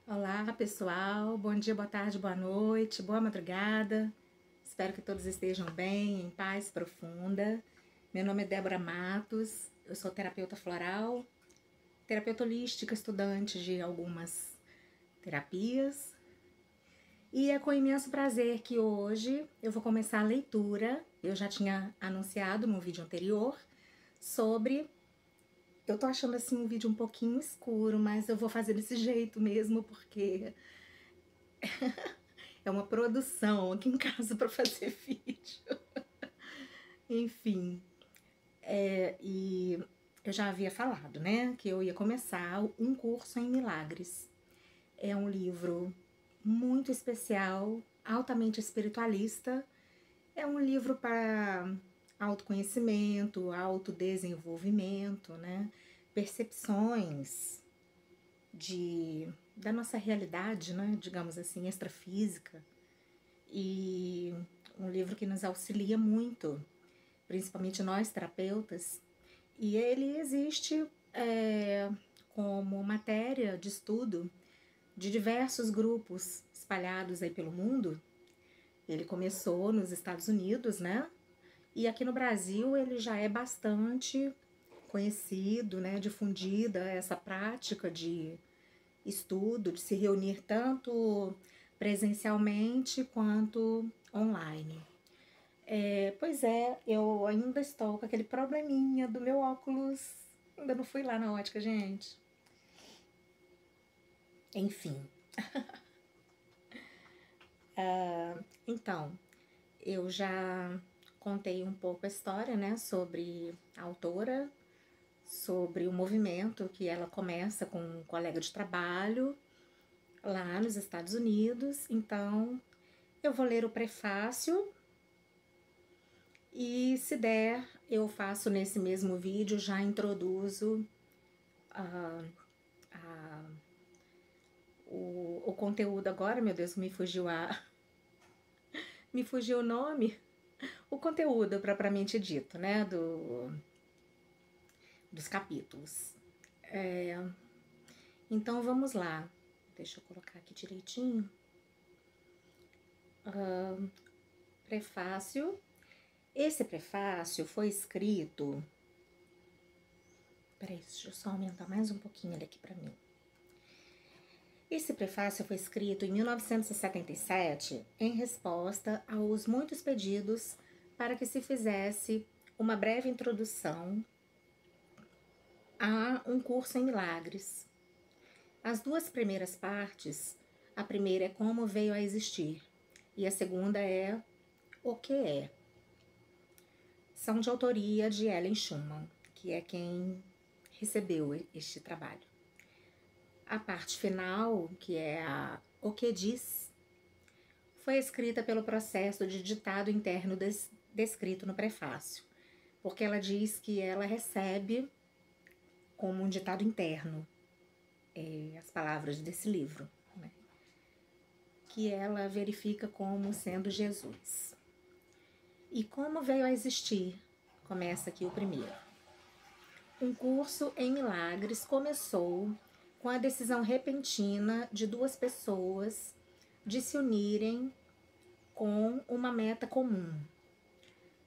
Olá, pessoal. Bom dia, boa tarde, boa noite, boa madrugada. Espero que todos estejam bem, em paz profunda. Meu nome é Débora Matos, eu sou terapeuta floral, terapeuta holística, estudante de algumas terapias. E é com imenso prazer que hoje eu vou começar a leitura. Eu já tinha anunciado no vídeo anterior sobre... Eu tô achando assim um vídeo um pouquinho escuro, mas eu vou fazer desse jeito mesmo, porque é uma produção aqui em casa para fazer vídeo. Enfim, e eu já havia falado, né, que eu ia começar um curso em milagres. É um livro muito especial, altamente espiritualista. É um livro para autoconhecimento, autodesenvolvimento, né, percepções da nossa realidade, né, digamos assim, extrafísica. E um livro que nos auxilia muito, principalmente nós terapeutas, e ele existe como matéria de estudo de diversos grupos espalhados aí pelo mundo. Ele começou nos Estados Unidos, né? E aqui no Brasil ele já é bastante conhecido, né? Difundida essa prática de estudo, de se reunir tanto presencialmente quanto online. Pois é, eu ainda estou com aquele probleminha do meu óculos. Ainda não fui lá na ótica, gente. Enfim. Então, eu já contei um pouco a história, né, sobre a autora, sobre o movimento que ela começa com um colega de trabalho lá nos Estados Unidos. Então, eu vou ler o prefácio e, se der, eu faço nesse mesmo vídeo, já introduzo o conteúdo agora. Meu Deus, me fugiu me fugiu o nome. O conteúdo propriamente dito, né, dos capítulos. Então vamos lá. Deixa eu colocar aqui direitinho. Prefácio. Esse prefácio foi escrito... Peraí, deixa eu só aumentar mais um pouquinho ele aqui para mim. Esse prefácio foi escrito em 1977 em resposta aos muitos pedidos para que se fizesse uma breve introdução a um curso em milagres. As duas primeiras partes, a primeira é como veio a existir e a segunda é o que é. São de autoria de Ellen Schumann, que é quem recebeu este trabalho. A parte final, que é o que diz, foi escrita pelo processo de ditado interno descrito no prefácio, porque ela diz que ela recebe como um ditado interno as palavras desse livro, né, que ela verifica como sendo Jesus. E como veio a existir? Começa aqui o primeiro. Um curso em milagres começou com a decisão repentina de duas pessoas de se unirem com uma meta comum.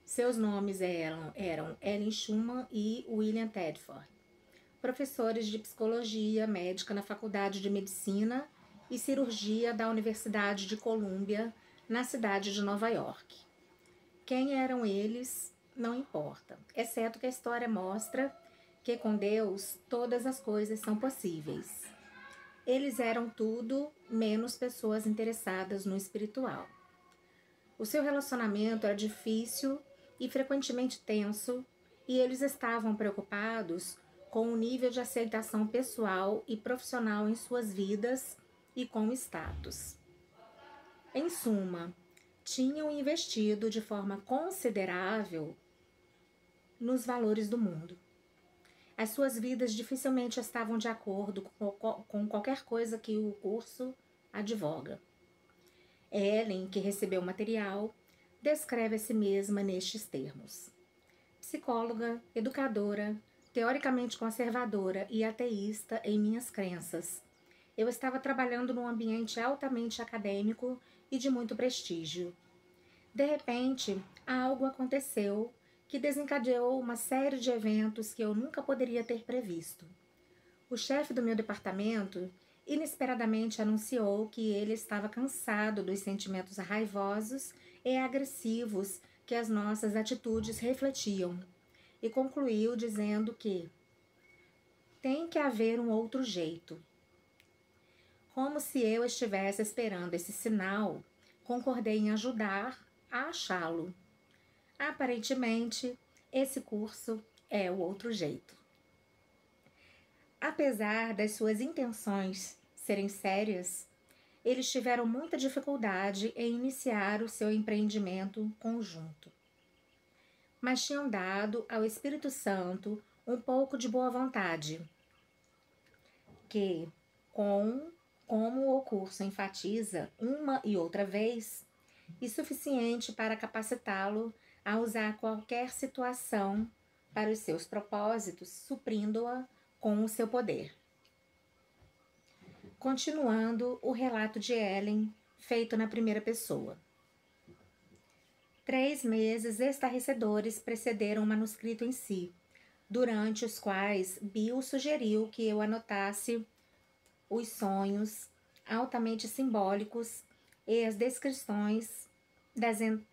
Seus nomes eram Ellen Schumann e William Tedford, professores de psicologia médica na Faculdade de Medicina e Cirurgia da Universidade de Colômbia, na cidade de Nova York. Quem eram eles não importa, exceto que a história mostra que com Deus todas as coisas são possíveis. Eles eram tudo menos pessoas interessadas no espiritual. O seu relacionamento era difícil e frequentemente tenso, e eles estavam preocupados com o nível de aceitação pessoal e profissional em suas vidas e com o status. Em suma, tinham investido de forma considerável nos valores do mundo. As suas vidas dificilmente estavam de acordo com qualquer coisa que o curso advoga. Ellen, que recebeu o material, descreve a si mesma nestes termos: psicóloga, educadora, teoricamente conservadora e ateísta em minhas crenças. Eu estava trabalhando num ambiente altamente acadêmico e de muito prestígio. De repente, algo aconteceu que desencadeou uma série de eventos que eu nunca poderia ter previsto. O chefe do meu departamento inesperadamente anunciou que ele estava cansado dos sentimentos raivosos e agressivos que as nossas atitudes refletiam, e concluiu dizendo que tem que haver um outro jeito. Como se eu estivesse esperando esse sinal, concordei em ajudar a achá-lo. Aparentemente, esse curso é o outro jeito. Apesar das suas intenções serem sérias, eles tiveram muita dificuldade em iniciar o seu empreendimento conjunto. Mas tinham dado ao Espírito Santo um pouco de boa vontade, que, como o curso enfatiza uma e outra vez, e suficiente para capacitá-lo a usar qualquer situação para os seus propósitos, suprindo-a com o seu poder. Continuando o relato de Ellen, feito na primeira pessoa. 3 meses estarrecedores precederam o manuscrito em si, durante os quais Bill sugeriu que eu anotasse os sonhos altamente simbólicos e as descrições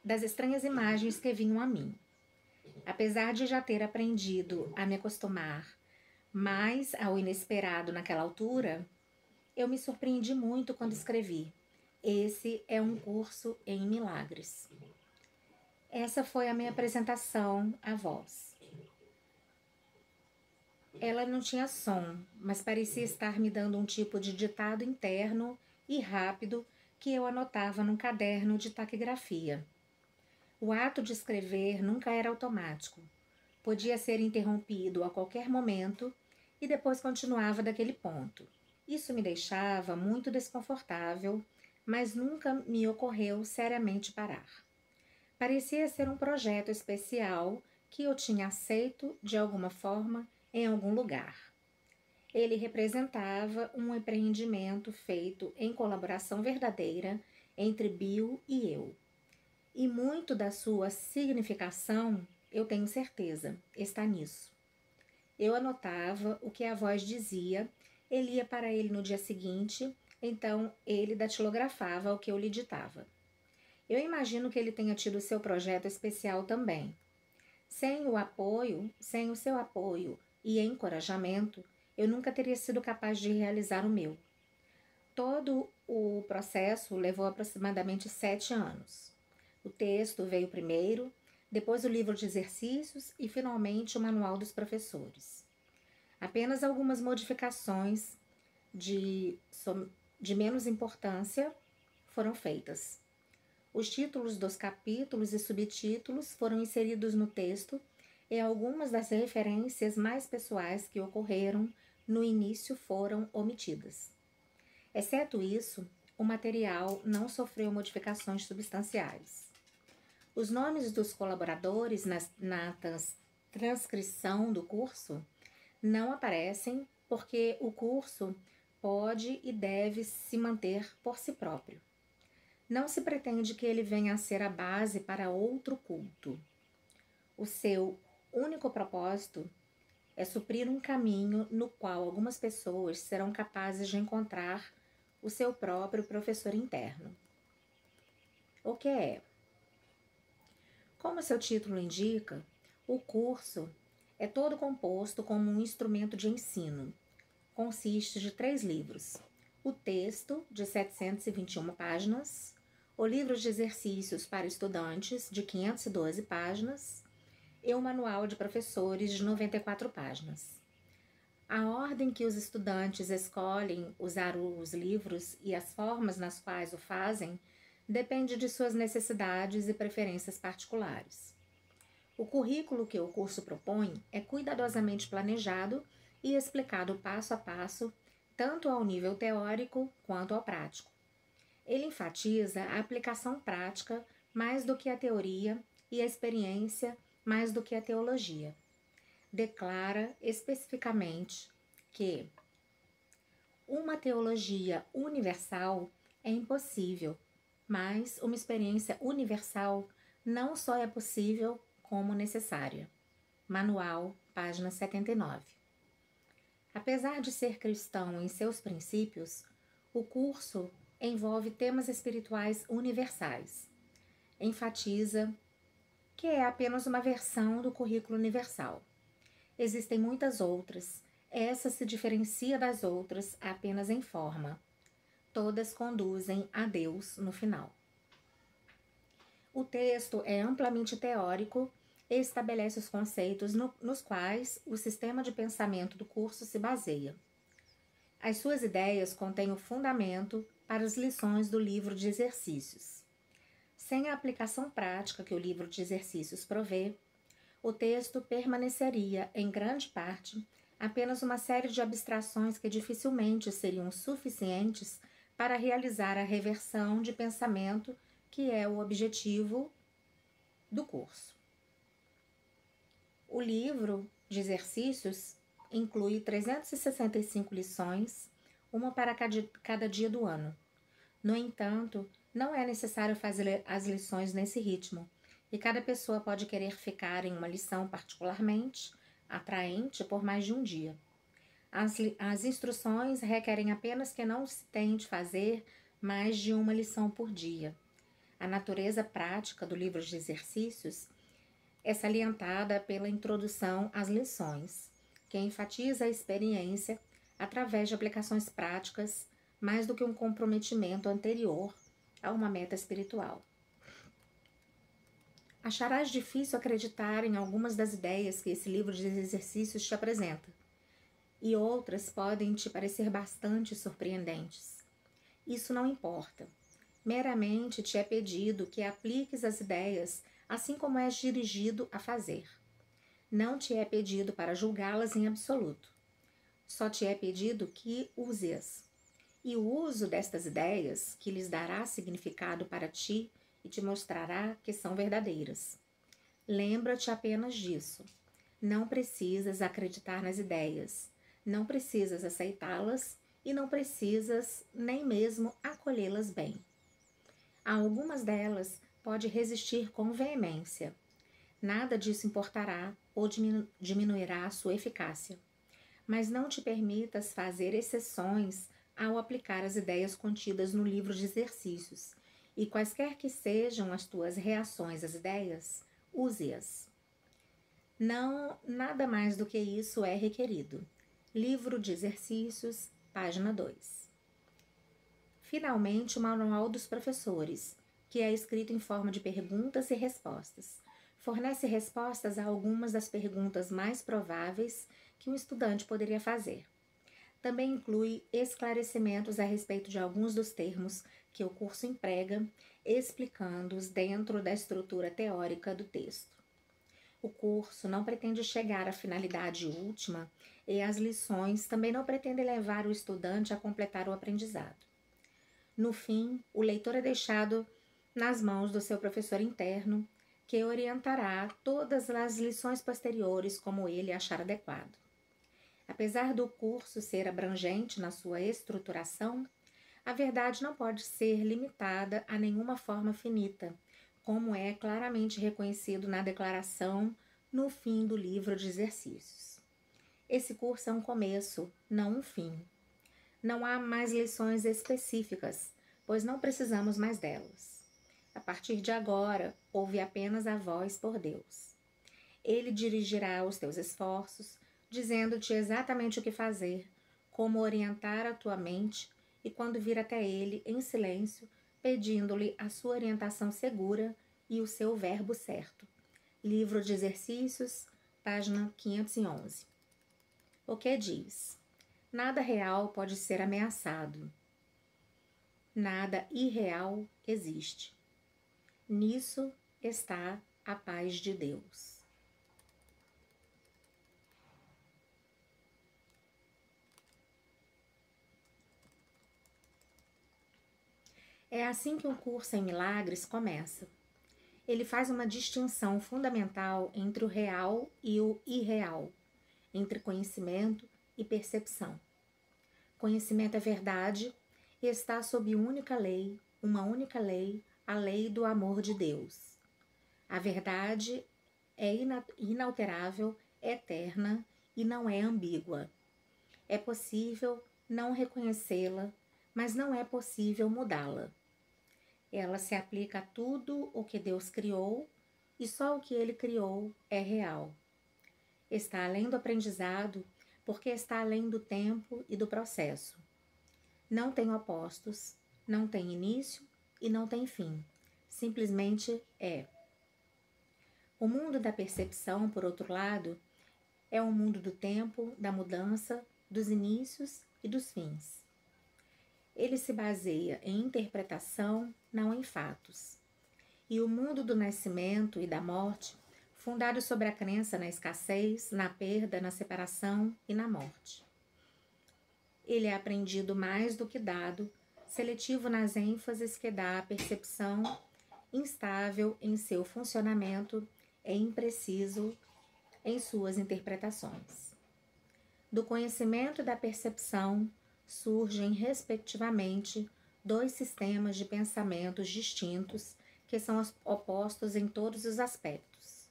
das estranhas imagens que vinham a mim. Apesar de já ter aprendido a me acostumar mais ao inesperado naquela altura, eu me surpreendi muito quando escrevi: esse é um curso em milagres. Essa foi a minha apresentação à voz. Ela não tinha som, mas parecia estar me dando um tipo de ditado interno e rápido que eu anotava num caderno de taquigrafia. O ato de escrever nunca era automático. Podia ser interrompido a qualquer momento e depois continuava daquele ponto. Isso me deixava muito desconfortável, mas nunca me ocorreu seriamente parar. Parecia ser um projeto especial que eu tinha aceito de alguma forma em algum lugar. Ele representava um empreendimento feito em colaboração verdadeira entre Bill e eu. E muito da sua significação, eu tenho certeza, está nisso. Eu anotava o que a voz dizia, ele ia para ele no dia seguinte, então ele datilografava o que eu lhe ditava. Eu imagino que ele tenha tido seu projeto especial também. Sem o seu apoio e encorajamento, eu nunca teria sido capaz de realizar o meu. Todo o processo levou aproximadamente 7 anos. O texto veio primeiro, depois o livro de exercícios e, finalmente, o manual dos professores. Apenas algumas modificações de menos importância foram feitas. Os títulos dos capítulos e subtítulos foram inseridos no texto e algumas das referências mais pessoais que ocorreram no início foram omitidas. Exceto isso, o material não sofreu modificações substanciais. Os nomes dos colaboradores na transcrição do curso não aparecem porque o curso pode e deve se manter por si próprio. Não se pretende que ele venha a ser a base para outro culto. O seu único propósito é suprir um caminho no qual algumas pessoas serão capazes de encontrar o seu próprio professor interno. O que é? Como seu título indica, o curso é todo composto como um instrumento de ensino. Consiste de 3 livros: o texto, de 721 páginas, o livro de exercícios para estudantes, de 512 páginas, e o manual de professores, de 94 páginas. A ordem que os estudantes escolhem usar os livros e as formas nas quais o fazem depende de suas necessidades e preferências particulares. O currículo que o curso propõe é cuidadosamente planejado e explicado passo a passo, tanto ao nível teórico quanto ao prático. Ele enfatiza a aplicação prática mais do que a teoria e a experiência mais do que a teologia. Declara especificamente que Uma teologia universal é impossível, mas uma experiência universal não só é possível, como necessária. Manual, página 79. Apesar de ser cristão em seus princípios, o curso envolve temas espirituais universais. Enfatiza que é apenas uma versão do currículo universal. Existem muitas outras. Essa se diferencia das outras apenas em forma. Todas conduzem a Deus no final. O texto é amplamente teórico e estabelece os conceitos nos quais o sistema de pensamento do curso se baseia. As suas ideias contêm o fundamento para as lições do livro de exercícios. Sem a aplicação prática que o livro de exercícios provê, o texto permaneceria, em grande parte, apenas uma série de abstrações que dificilmente seriam suficientes para realizar a reversão de pensamento que é o objetivo do curso. O livro de exercícios inclui 365 lições, uma para cada dia do ano. No entanto, não é necessário fazer as lições nesse ritmo, e cada pessoa pode querer ficar em uma lição particularmente atraente por mais de um dia. As instruções requerem apenas que não se tente fazer mais de uma lição por dia. A natureza prática do livro de exercícios é salientada pela introdução às lições, que enfatiza a experiência através de aplicações práticas mais do que um comprometimento anterior a uma meta espiritual. Acharás difícil acreditar em algumas das ideias que esse livro de exercícios te apresenta, e outras podem te parecer bastante surpreendentes. Isso não importa. Meramente te é pedido que apliques as ideias assim como és dirigido a fazer. Não te é pedido para julgá-las em absoluto. Só te é pedido que use-as. E o uso destas ideias, que lhes dará significado para ti e te mostrará que são verdadeiras. Lembra-te apenas disso. Não precisas acreditar nas ideias, não precisas aceitá-las e não precisas nem mesmo acolhê-las bem. A algumas delas pode resistir com veemência. Nada disso importará ou diminuirá a sua eficácia. Mas não te permitas fazer exceções ao aplicar as ideias contidas no livro de exercícios, e quaisquer que sejam as tuas reações às ideias, use-as. Não, nada mais do que isso é requerido. Livro de exercícios, página 2. Finalmente, o Manual dos Professores, que é escrito em forma de perguntas e respostas. Fornece respostas a algumas das perguntas mais prováveis que um estudante poderia fazer. Também inclui esclarecimentos a respeito de alguns dos termos que o curso emprega, explicando-os dentro da estrutura teórica do texto. O curso não pretende chegar à finalidade última e as lições também não pretendem levar o estudante a completar o aprendizado. No fim, o leitor é deixado nas mãos do seu professor interno, que orientará todas as lições posteriores como ele achar adequado. Apesar do curso ser abrangente na sua estruturação, a verdade não pode ser limitada a nenhuma forma finita, como é claramente reconhecido na declaração no fim do livro de exercícios. Esse curso é um começo, não um fim. Não há mais lições específicas, pois não precisamos mais delas. A partir de agora, ouve apenas a voz por Deus. Ele dirigirá os teus esforços, dizendo-te exatamente o que fazer, como orientar a tua mente, e quando vir até ele, em silêncio, pedindo-lhe a sua orientação segura e o seu verbo certo. Livro de Exercícios, página 511. O que diz? Nada real pode ser ameaçado. Nada irreal existe. Nisso está a paz de Deus. É assim que o curso em milagres começa. Ele faz uma distinção fundamental entre o real e o irreal, entre conhecimento e percepção. Conhecimento é verdade e está sob uma única lei, a lei do amor de Deus. A verdade é inalterável, eterna e não é ambígua. É possível não reconhecê-la, mas não é possível mudá-la. Ela se aplica a tudo o que Deus criou e só o que Ele criou é real. Está além do aprendizado porque está além do tempo e do processo. Não tem opostos, não tem início e não tem fim. Simplesmente é. O mundo da percepção, por outro lado, é o mundo do tempo, da mudança, dos inícios e dos fins. Ele se baseia em interpretação, não em fatos. E o mundo do nascimento e da morte, fundado sobre a crença na escassez, na perda, na separação e na morte. Ele é aprendido mais do que dado, seletivo nas ênfases que dá à percepção, instável em seu funcionamento e impreciso em suas interpretações. Do conhecimento e da percepção surgem, respectivamente, dois sistemas de pensamentos distintos que são opostos em todos os aspectos.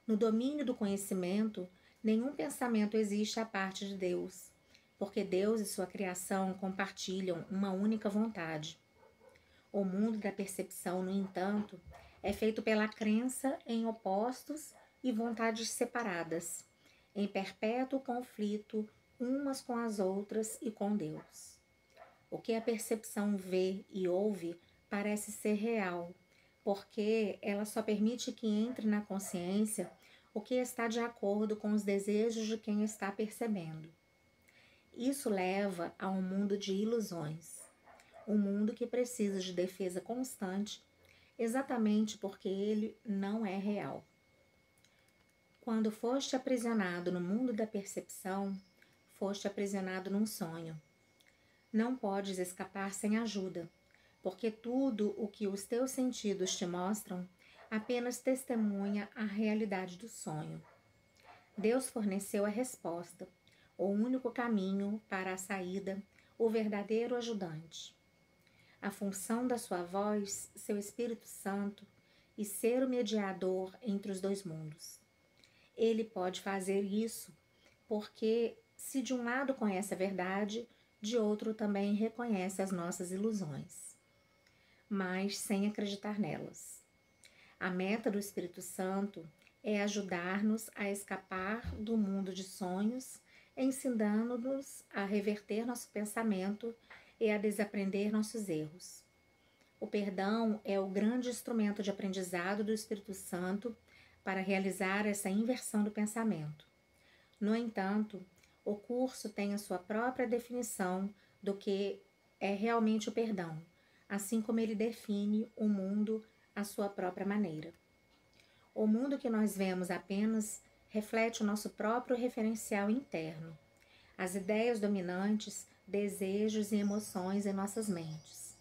No domínio do conhecimento, nenhum pensamento existe à parte de Deus, porque Deus e sua criação compartilham uma única vontade. O mundo da percepção, no entanto, é feito pela crença em opostos e vontades separadas, em perpétuo conflito umas com as outras e com Deus. O que a percepção vê e ouve parece ser real, porque ela só permite que entre na consciência o que está de acordo com os desejos de quem está percebendo. Isso leva a um mundo de ilusões, um mundo que precisa de defesa constante, exatamente porque ele não é real. Quando foste aprisionado no mundo da percepção, foste aprisionado num sonho. Não podes escapar sem ajuda, porque tudo o que os teus sentidos te mostram apenas testemunha a realidade do sonho. Deus forneceu a resposta, o único caminho para a saída, o verdadeiro ajudante. A função da sua voz, seu Espírito Santo, e ser o mediador entre os dois mundos. Ele pode fazer isso porque, se de um lado conhece a verdade, de outro também reconhece as nossas ilusões, mas sem acreditar nelas. A meta do Espírito Santo é ajudar-nos a escapar do mundo de sonhos, ensinando-nos a reverter nosso pensamento e a desaprender nossos erros. O perdão é o grande instrumento de aprendizado do Espírito Santo para realizar essa inversão do pensamento. No entanto, o curso tem a sua própria definição do que é realmente o perdão, assim como ele define o mundo à sua própria maneira. O mundo que nós vemos apenas reflete o nosso próprio referencial interno, as ideias dominantes, desejos e emoções em nossas mentes.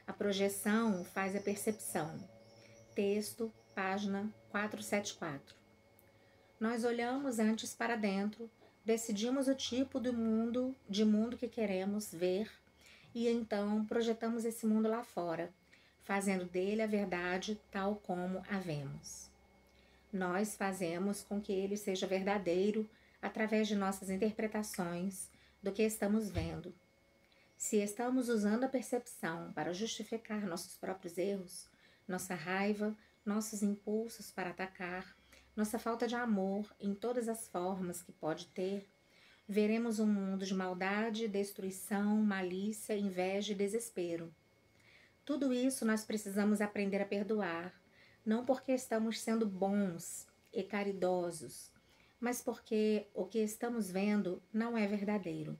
A projeção faz a percepção. Texto, página 474. Nós olhamos antes para dentro, decidimos o tipo de mundo que queremos ver e então projetamos esse mundo lá fora, fazendo dele a verdade tal como a vemos. Nós fazemos com que ele seja verdadeiro através de nossas interpretações do que estamos vendo. Se estamos usando a percepção para justificar nossos próprios erros, nossa raiva, nossos impulsos para atacar, nossa falta de amor em todas as formas que pode ter, veremos um mundo de maldade, destruição, malícia, inveja e desespero. Tudo isso nós precisamos aprender a perdoar, não porque estamos sendo bons e caridosos, mas porque o que estamos vendo não é verdadeiro.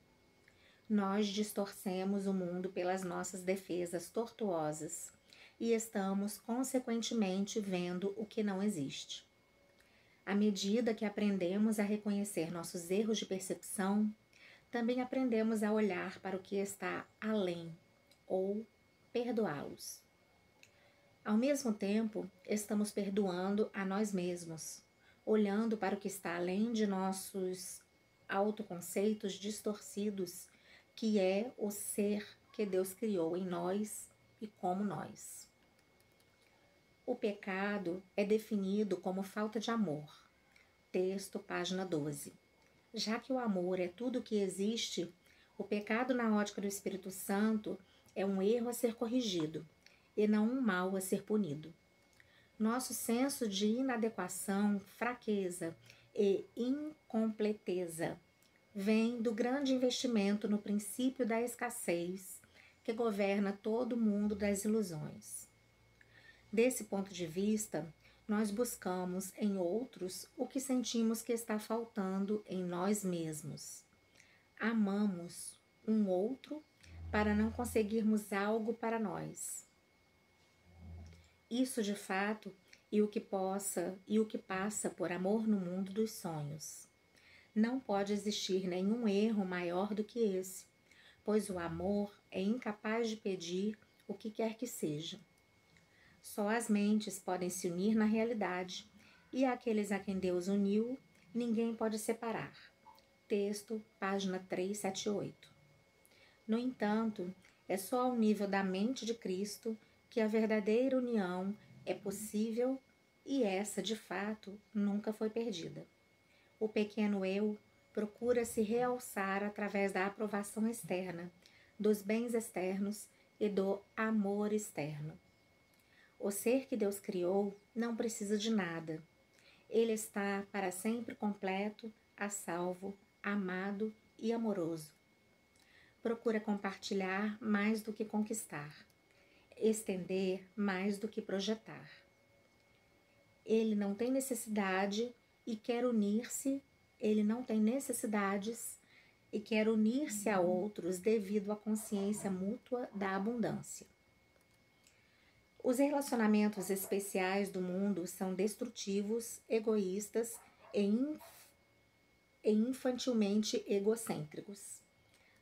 Nós distorcemos o mundo pelas nossas defesas tortuosas e estamos, consequentemente, vendo o que não existe. À medida que aprendemos a reconhecer nossos erros de percepção, também aprendemos a olhar para o que está além, ou perdoá-los. Ao mesmo tempo, estamos perdoando a nós mesmos, olhando para o que está além de nossos autoconceitos distorcidos que é o ser que Deus criou em nós e como nós. O pecado é definido como falta de amor. Texto, página 12. Já que o amor é tudo o que existe, o pecado na ótica do Espírito Santo é um erro a ser corrigido e não um mal a ser punido. Nosso senso de inadequação, fraqueza e incompleteza vem do grande investimento no princípio da escassez que governa todo o mundo das ilusões. Desse ponto de vista, nós buscamos em outros o que sentimos que está faltando em nós mesmos. Amamos um outro para não conseguirmos algo para nós. Isso de fato e o que passa por amor no mundo dos sonhos. Não pode existir nenhum erro maior do que esse, pois o amor é incapaz de pedir o que quer que seja. Só as mentes podem se unir na realidade, e aqueles a quem Deus uniu, ninguém pode separar. Texto, página 378. No entanto, é só ao nível da mente de Cristo que a verdadeira união é possível e essa, de fato, nunca foi perdida. O pequeno eu procura se realçar através da aprovação externa, dos bens externos e do amor externo. O ser que Deus criou não precisa de nada. Ele está para sempre completo, a salvo, amado e amoroso. Procura compartilhar mais do que conquistar, estender mais do que projetar. Ele não tem necessidade e quer unir-se, ele não tem necessidades e quer unir-se a outros devido à consciência mútua da abundância. Os relacionamentos especiais do mundo são destrutivos, egoístas e infantilmente egocêntricos.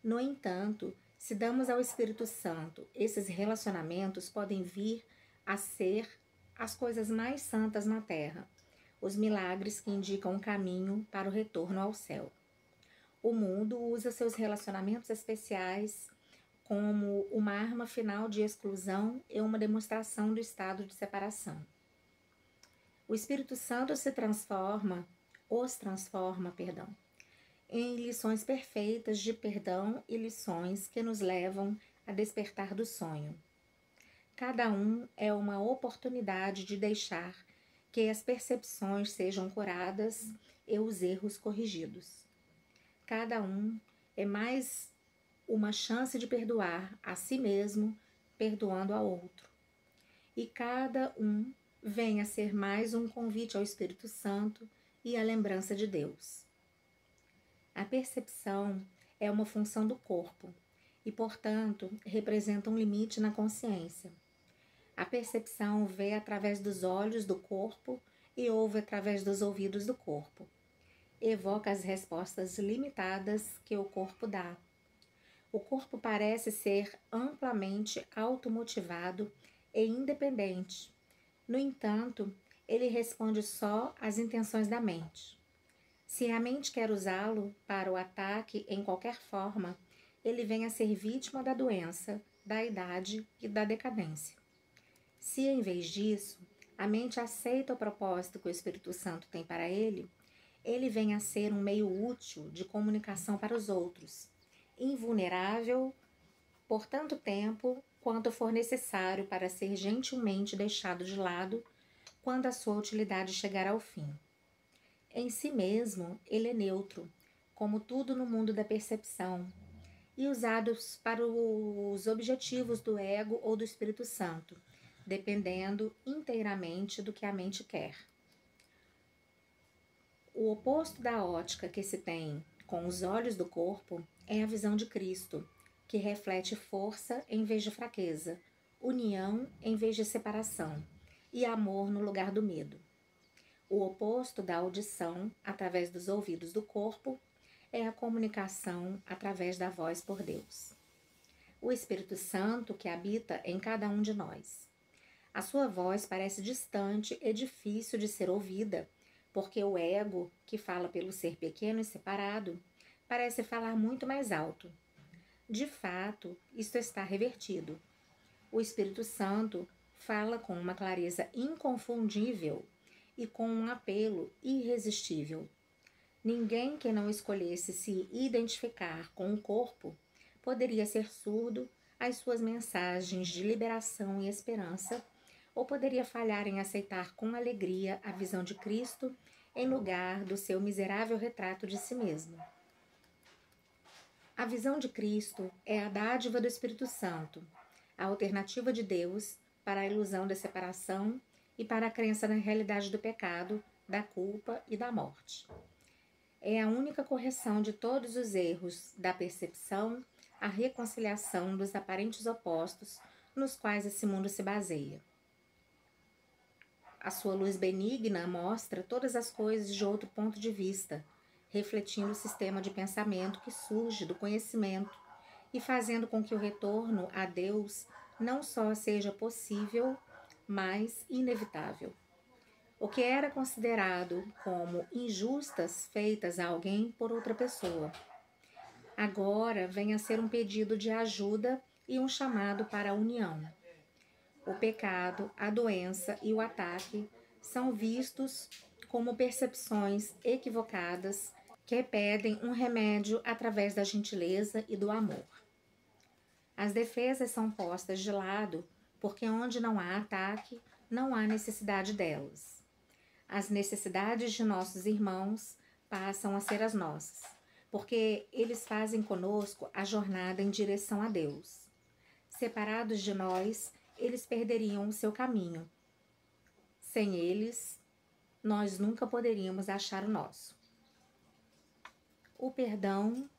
No entanto, se damos ao Espírito Santo, esses relacionamentos podem vir a ser as coisas mais santas na terra, os milagres que indicam um caminho para o retorno ao céu. O mundo usa seus relacionamentos especiais como uma arma final de exclusão e uma demonstração do estado de separação. O Espírito Santo os transforma, em lições perfeitas de perdão e lições que nos levam a despertar do sonho. Cada um é uma oportunidade de deixar que as percepções sejam curadas e os erros corrigidos. Cada um é mais uma chance de perdoar a si mesmo, perdoando ao outro. E cada um vem a ser mais um convite ao Espírito Santo e à lembrança de Deus. A percepção é uma função do corpo e, portanto, representa um limite na consciência. A percepção vê através dos olhos do corpo e ouve através dos ouvidos do corpo. Evoca as respostas limitadas que o corpo dá. O corpo parece ser amplamente automotivado e independente. No entanto, ele responde só às intenções da mente. Se a mente quer usá-lo para o ataque em qualquer forma, ele vem a ser vítima da doença, da idade e da decadência. Se, em vez disso, a mente aceita o propósito que o Espírito Santo tem para ele, ele vem a ser um meio útil de comunicação para os outros, invulnerável por tanto tempo quanto for necessário para ser gentilmente deixado de lado quando a sua utilidade chegar ao fim. Em si mesmo, ele é neutro, como tudo no mundo da percepção, e usado para os objetivos do ego ou do Espírito Santo, dependendo inteiramente do que a mente quer. O oposto da ótica que se tem com os olhos do corpo é a visão de Cristo, que reflete força em vez de fraqueza, união em vez de separação e amor no lugar do medo. O oposto da audição através dos ouvidos do corpo é a comunicação através da voz por Deus. O Espírito Santo que habita em cada um de nós. A sua voz parece distante e difícil de ser ouvida, porque o ego, que fala pelo ser pequeno e separado, parece falar muito mais alto. De fato, isto está revertido. O Espírito Santo fala com uma clareza inconfundível e com um apelo irresistível. Ninguém que não escolhesse se identificar com o corpo poderia ser surdo às suas mensagens de liberação e esperança, ou poderia falhar em aceitar com alegria a visão de Cristo em lugar do seu miserável retrato de si mesmo. A visão de Cristo é a dádiva do Espírito Santo, a alternativa de Deus para a ilusão da separação e para a crença na realidade do pecado, da culpa e da morte. É a única correção de todos os erros da percepção, a reconciliação dos aparentes opostos nos quais esse mundo se baseia. A sua luz benigna mostra todas as coisas de outro ponto de vista, refletindo o sistema de pensamento que surge do conhecimento e fazendo com que o retorno a Deus não só seja possível, mas inevitável. O que era considerado como injustas feitas a alguém por outra pessoa, agora vem a ser um pedido de ajuda e um chamado para a união. O pecado, a doença e o ataque são vistos como percepções equivocadas que pedem um remédio através da gentileza e do amor. As defesas são postas de lado porque onde não há ataque, não há necessidade delas. As necessidades de nossos irmãos passam a ser as nossas, porque eles fazem conosco a jornada em direção a Deus. Separados de nós, eles perderiam o seu caminho. Sem eles, nós nunca poderíamos achar o nosso. O perdão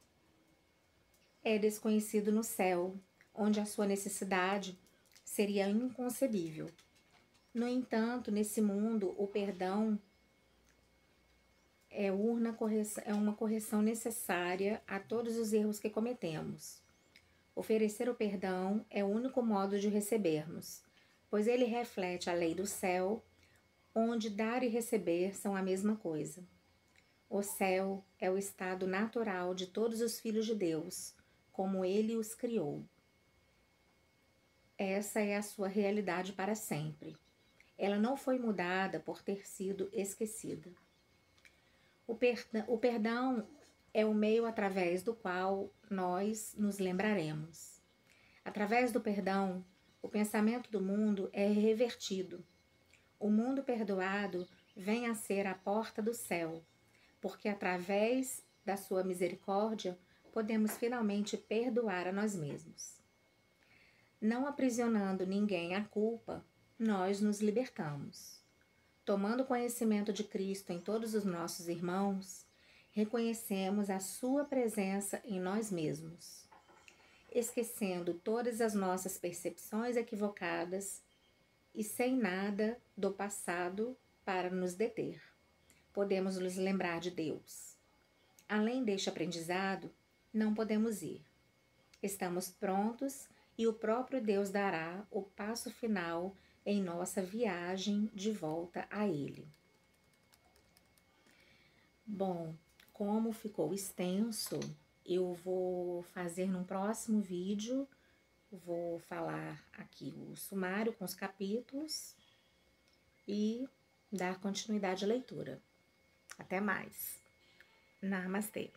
é desconhecido no céu, onde a sua necessidade seria inconcebível. No entanto, nesse mundo, o perdão é uma correção necessária a todos os erros que cometemos. Oferecer o perdão é o único modo de recebermos, pois ele reflete a lei do céu, onde dar e receber são a mesma coisa. O céu é o estado natural de todos os filhos de Deus, como ele os criou. Essa é a sua realidade para sempre. Ela não foi mudada por ter sido esquecida. O perdão é o meio através do qual nós nos lembraremos. Através do perdão, o pensamento do mundo é revertido. O mundo perdoado vem a ser a porta do céu, porque através da sua misericórdia podemos finalmente perdoar a nós mesmos. Não aprisionando ninguém à culpa, nós nos libertamos. Tomando conhecimento de Cristo em todos os nossos irmãos, reconhecemos a sua presença em nós mesmos. Esquecendo todas as nossas percepções equivocadas e sem nada do passado para nos deter, podemos nos lembrar de Deus. Além deste aprendizado, não podemos ir. Estamos prontos e o próprio Deus dará o passo final em nossa viagem de volta a Ele. Bom, como ficou extenso, eu vou fazer num próximo vídeo, vou falar aqui o sumário com os capítulos e dar continuidade à leitura. Até mais. Namastê.